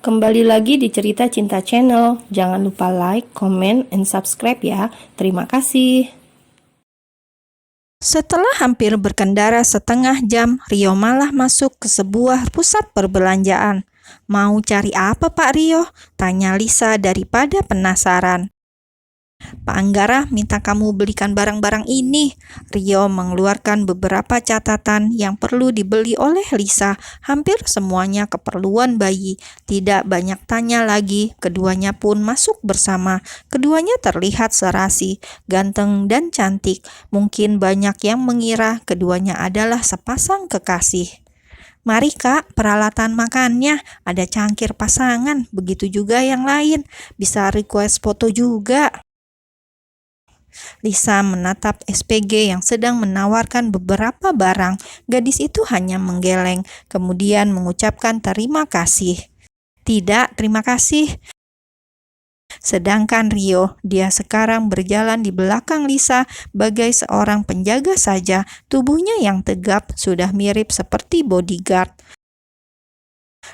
Kembali lagi di Cerita Cinta Channel. Jangan lupa like, comment, and subscribe ya. Terima kasih. Setelah hampir berkendara setengah jam, Rio malah masuk ke sebuah pusat perbelanjaan. "Mau cari apa, Pak Rio?" tanya Lisa daripada penasaran. "Pak Anggara minta kamu belikan barang-barang ini." Rio mengeluarkan beberapa catatan yang perlu dibeli oleh Lisa. Hampir semuanya keperluan bayi. Tidak banyak tanya lagi, keduanya pun masuk bersama. Keduanya terlihat serasi, ganteng dan cantik. Mungkin banyak yang mengira keduanya adalah sepasang kekasih. "Mari Kak, peralatan makannya, ada cangkir pasangan, begitu juga yang lain. Bisa request foto juga." Lisa menatap SPG yang sedang menawarkan beberapa barang. Gadis itu hanya menggeleng, kemudian mengucapkan terima kasih. "Tidak, terima kasih." Sedangkan Rio, dia sekarang berjalan di belakang Lisa bagai seorang penjaga saja. Tubuhnya yang tegap sudah mirip seperti bodyguard.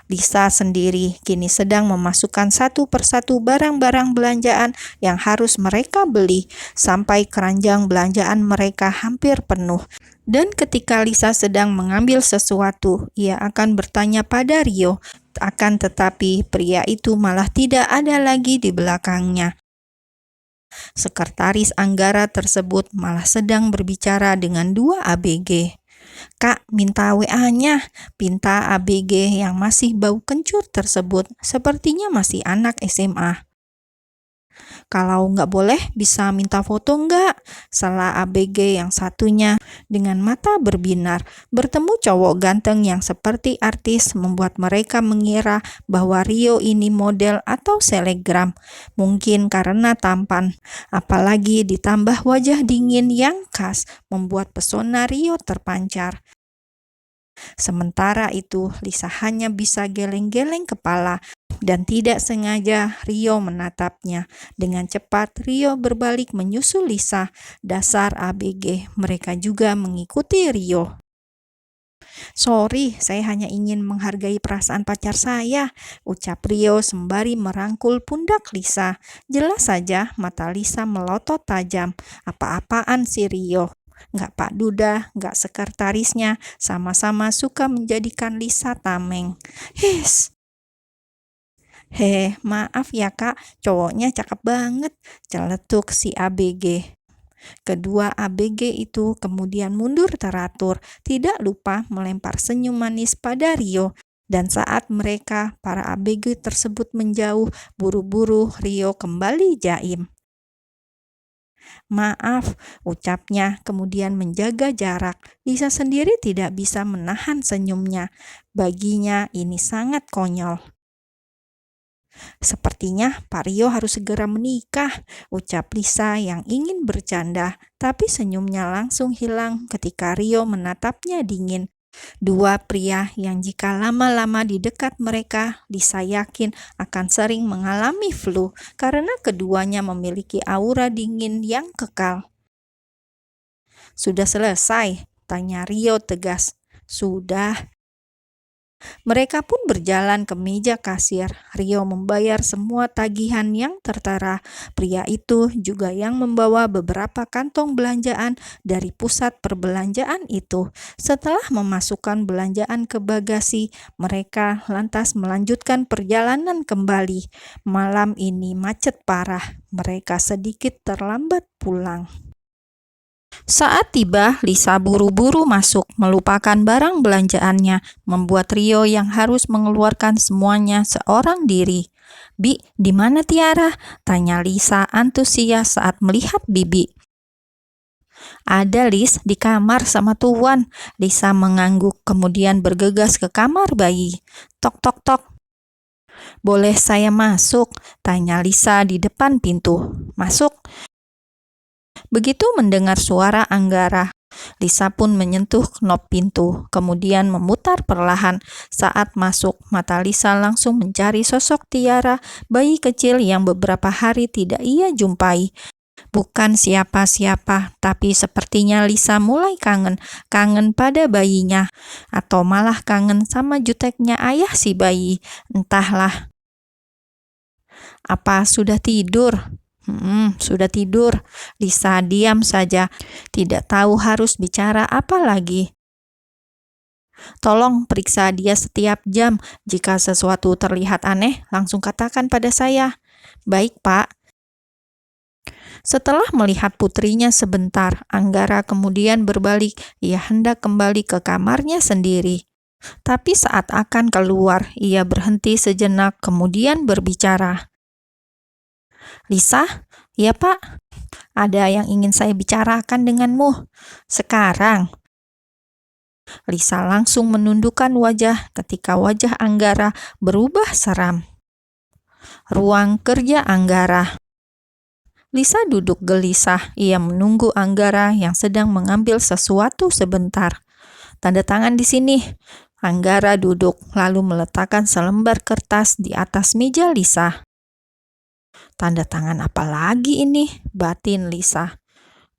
Lisa sendiri kini sedang memasukkan satu persatu barang-barang belanjaan yang harus mereka beli, sampai keranjang belanjaan mereka hampir penuh. Dan ketika Lisa sedang mengambil sesuatu, ia akan bertanya pada Rio, akan tetapi pria itu malah tidak ada lagi di belakangnya. Sekretaris Anggara tersebut malah sedang berbicara dengan dua ABG. "Kak, minta WA-nya," pinta ABG yang masih bau kencur tersebut. Sepertinya masih anak SMA. "Kalau nggak boleh, bisa minta foto nggak?" salah ABG yang satunya dengan mata berbinar. Bertemu cowok ganteng yang seperti artis membuat mereka mengira bahwa Rio ini model atau selebgram. Mungkin karena tampan, apalagi ditambah wajah dingin yang khas, membuat pesona Rio terpancar. Sementara itu, Lisa hanya bisa geleng-geleng kepala, dan tidak sengaja Rio menatapnya. Dengan cepat, Rio berbalik menyusul Lisa. Dasar ABG, mereka juga mengikuti Rio. "Sorry, saya hanya ingin menghargai perasaan pacar saya," ucap Rio sembari merangkul pundak Lisa. Jelas saja mata Lisa melotot tajam. Apa-apaan si Rio? Nggak Pak Duda, nggak sekretarisnya, sama-sama suka menjadikan Lisa tameng. "His, maaf ya Kak, cowoknya cakep banget," celetuk si ABG. Kedua ABG itu kemudian mundur teratur, tidak lupa melempar senyum manis pada Rio. Dan saat mereka, para ABG tersebut menjauh, buru-buru Rio kembali jaim. "Maaf," ucapnya, kemudian menjaga jarak. Lisa sendiri tidak bisa menahan senyumnya. Baginya ini sangat konyol. "Sepertinya Pak Rio harus segera menikah," ucap Lisa yang ingin bercanda, tapi senyumnya langsung hilang ketika Rio menatapnya dingin. Dua pria yang jika lama-lama di dekat mereka, Lisa yakin akan sering mengalami flu karena keduanya memiliki aura dingin yang kekal. "Sudah selesai?" tanya Rio tegas. "Sudah." Mereka pun berjalan ke meja kasir. Rio membayar semua tagihan yang tertera. Pria itu juga yang membawa beberapa kantong belanjaan dari pusat perbelanjaan itu. Setelah memasukkan belanjaan ke bagasi, mereka lantas melanjutkan perjalanan kembali. Malam ini macet parah. Mereka sedikit terlambat pulang. Saat tiba, Lisa buru-buru masuk, melupakan barang belanjaannya, membuat Rio yang harus mengeluarkan semuanya seorang diri. "Bi, di mana Tiara?" tanya Lisa antusias saat melihat Bibi. "Ada, Lis, di kamar sama Tuan." Lisa mengangguk, kemudian bergegas ke kamar bayi. "Tok, tok, tok." "Boleh saya masuk?" tanya Lisa di depan pintu. "Masuk." Begitu mendengar suara Anggara, Lisa pun menyentuh knop pintu, kemudian memutar perlahan. Saat masuk, mata Lisa langsung mencari sosok Tiara, bayi kecil yang beberapa hari tidak ia jumpai. Bukan siapa-siapa, tapi sepertinya Lisa mulai kangen pada bayinya, atau malah kangen sama juteknya ayah si bayi. Entahlah. Apa sudah tidur? Sudah tidur. Lisa diam saja, tidak tahu harus bicara apa lagi. Tolong periksa dia setiap jam. Jika sesuatu terlihat aneh, langsung katakan pada saya. Baik, Pak. Setelah melihat putrinya sebentar, Anggara kemudian berbalik. Ia hendak kembali ke kamarnya sendiri. Tapi saat akan keluar, ia berhenti sejenak kemudian berbicara. Lisa, ya Pak, ada yang ingin saya bicarakan denganmu. Sekarang. Lisa langsung menundukkan wajah ketika wajah Anggara berubah seram. Ruang kerja Anggara. Lisa duduk gelisah. Ia menunggu Anggara yang sedang mengambil sesuatu sebentar. Tanda tangan di sini. Anggara duduk lalu meletakkan selembar kertas di atas meja Lisa. Tanda tangan apa lagi ini? Batin Lisa.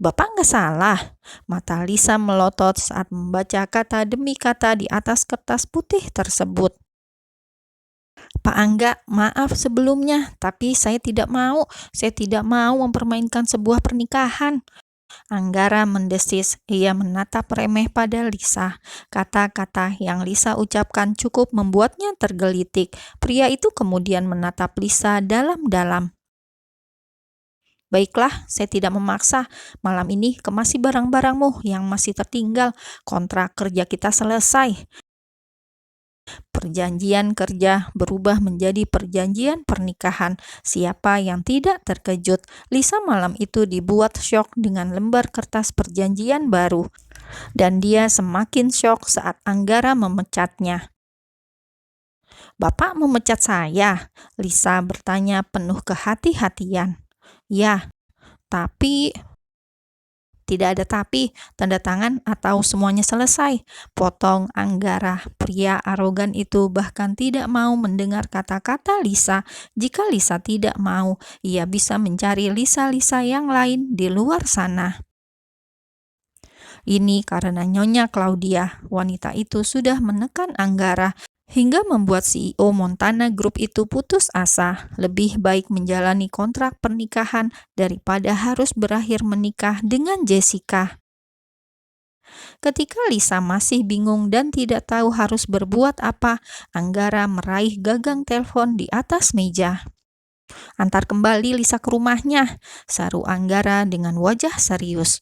Bapak nggak salah. Mata Lisa melotot saat membaca kata demi kata di atas kertas putih tersebut. Pak Angga, maaf sebelumnya, tapi saya tidak mau mempermainkan sebuah pernikahan. Anggara mendesis. Ia menatap remeh pada Lisa. Kata-kata yang Lisa ucapkan cukup membuatnya tergelitik. Pria itu kemudian menatap Lisa dalam-dalam. Baiklah, saya tidak memaksa. Malam ini kemasi barang-barangmu yang masih tertinggal. Kontrak kerja kita selesai. Perjanjian kerja berubah menjadi perjanjian pernikahan. Siapa yang tidak terkejut? Lisa malam itu dibuat syok dengan lembar kertas perjanjian baru. Dan dia semakin syok saat Anggara memecatnya. Bapak memecat saya? Lisa bertanya penuh kehati-hatian. Ya, tapi... Tidak ada tapi, tanda tangan atau semuanya selesai. Potong Anggara. Pria arogan itu bahkan tidak mau mendengar kata-kata Lisa. Jika Lisa tidak mau, ia bisa mencari Lisa-Lisa yang lain di luar sana. Ini karena Nyonya Claudia. Wanita itu sudah menekan Anggara hingga membuat CEO Montana Group itu putus asa. Lebih baik menjalani kontrak pernikahan daripada harus berakhir menikah dengan Jessica. Ketika Lisa masih bingung dan tidak tahu harus berbuat apa, Anggara meraih gagang telepon di atas meja. Antar kembali Lisa ke rumahnya, saru Anggara dengan wajah serius.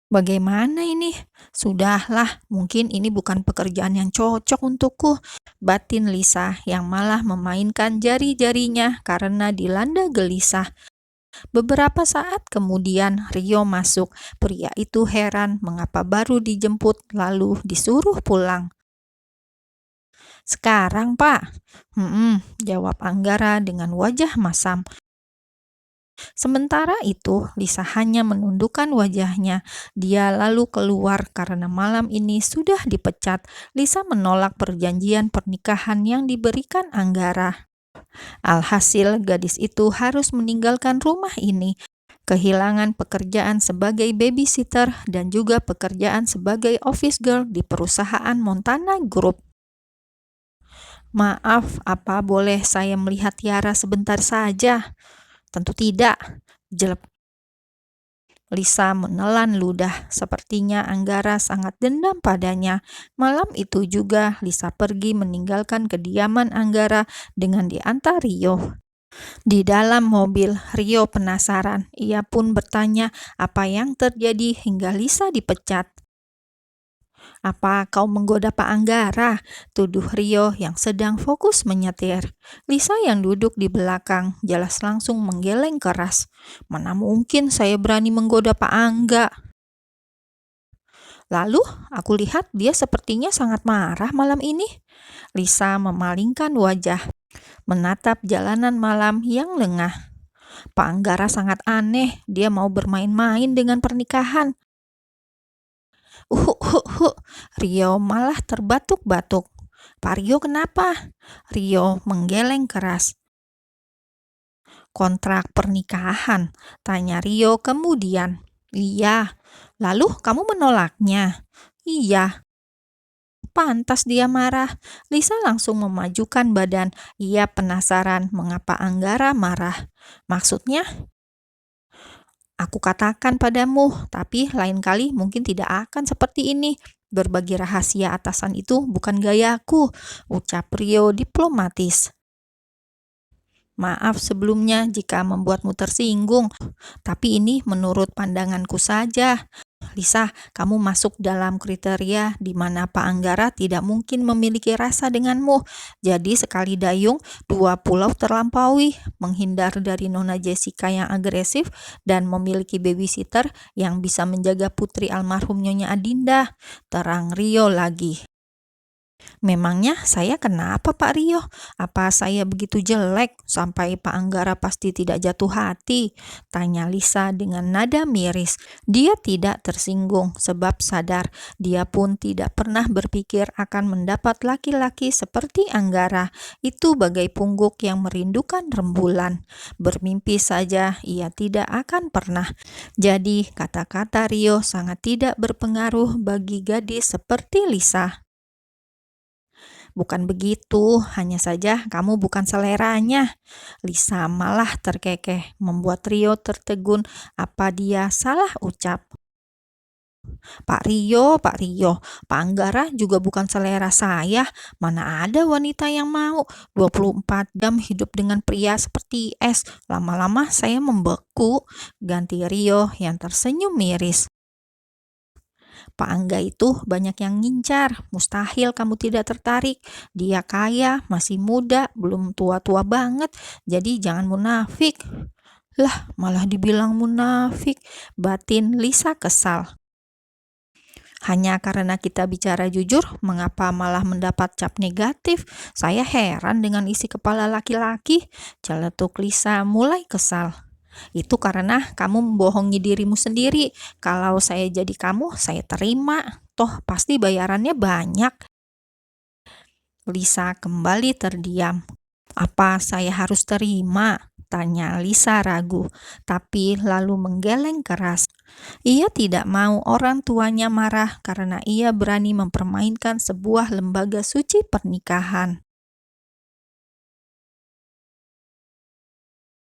Bagaimana ini? Sudahlah, mungkin ini bukan pekerjaan yang cocok untukku. Batin Lisa yang malah memainkan jari-jarinya karena dilanda gelisah. Beberapa saat kemudian Rio masuk. Pria itu heran mengapa baru dijemput lalu disuruh pulang. Sekarang, Pak. Jawab Anggara dengan wajah masam. Sementara itu, Lisa hanya menundukkan wajahnya. Dia lalu keluar karena malam ini sudah dipecat. Lisa menolak perjanjian pernikahan yang diberikan Anggara. Alhasil, gadis itu harus meninggalkan rumah ini. Kehilangan pekerjaan sebagai babysitter dan juga pekerjaan sebagai office girl di perusahaan Montana Group. Maaf, apa boleh saya melihat Tiara sebentar saja? Tentu tidak. Jelek. Lisa menelan ludah. Sepertinya Anggara sangat dendam padanya. Malam itu juga Lisa pergi meninggalkan kediaman Anggara dengan diantar Rio. Di dalam mobil, Rio penasaran. Ia pun bertanya apa yang terjadi hingga Lisa dipecat. Apa kau menggoda Pak Anggara? Tuduh Rio yang sedang fokus menyetir. Lisa yang duduk di belakang jelas langsung menggeleng keras. Mana mungkin saya berani menggoda Pak Angga? Lalu aku lihat dia sepertinya sangat marah malam ini. Lisa memalingkan wajah, menatap jalanan malam yang lengah. Pak Anggara sangat aneh, dia mau bermain-main dengan pernikahan. Rio malah terbatuk-batuk. Pak Rio kenapa? Rio menggeleng keras. Kontrak pernikahan, tanya Rio kemudian. Iya, lalu kamu menolaknya? Iya. pantas dia marah. Lisa langsung memajukan badan. Ia penasaran mengapa Anggara marah. Maksudnya, aku katakan padamu, tapi lain kali mungkin tidak akan seperti ini. Berbagi rahasia atasan itu bukan gayaku, ucap Rio diplomatis. Maaf sebelumnya jika membuatmu tersinggung, tapi ini menurut pandanganku saja. Lisa, kamu masuk dalam kriteria di mana Pak Anggara tidak mungkin memiliki rasa denganmu. Jadi sekali dayung, dua pulau terlampaui, menghindar dari Nona Jessica yang agresif dan memiliki babysitter yang bisa menjaga putri almarhum Nyonya Adinda. Terang Rio lagi. Memangnya saya kenapa Pak Rio? Apa saya begitu jelek sampai Pak Anggara pasti tidak jatuh hati? Tanya Lisa dengan nada miris. Dia tidak tersinggung sebab sadar dia pun tidak pernah berpikir akan mendapat laki-laki seperti Anggara. Itu bagai pungguk yang merindukan rembulan. Bermimpi saja ia tidak akan pernah. Jadi kata-kata Rio sangat tidak berpengaruh bagi gadis seperti Lisa. Bukan begitu, hanya saja kamu bukan seleranya. Lisa malah terkekeh, membuat Rio tertegun apa dia salah ucap. Pak Rio, Pak Anggara juga bukan selera saya. Mana ada wanita yang mau 24 jam hidup dengan pria seperti es. Lama-lama saya membeku, ganti Rio yang tersenyum miris. Pak Angga itu banyak yang ngincar, mustahil kamu tidak tertarik. Dia kaya, masih muda, belum tua-tua banget, jadi jangan munafik. Lah, malah dibilang munafik, batin Lisa kesal. Hanya karena kita bicara jujur, mengapa malah mendapat cap negatif? Saya heran dengan isi kepala laki-laki. Celetuk Lisa mulai kesal. Itu karena kamu membohongi dirimu sendiri. Kalau saya jadi kamu, saya terima. Toh pasti bayarannya banyak. Lisa kembali terdiam. Apa saya harus terima? Tanya Lisa ragu, tapi lalu menggeleng keras. Ia tidak mau orang tuanya marah karena ia berani mempermainkan sebuah lembaga suci pernikahan.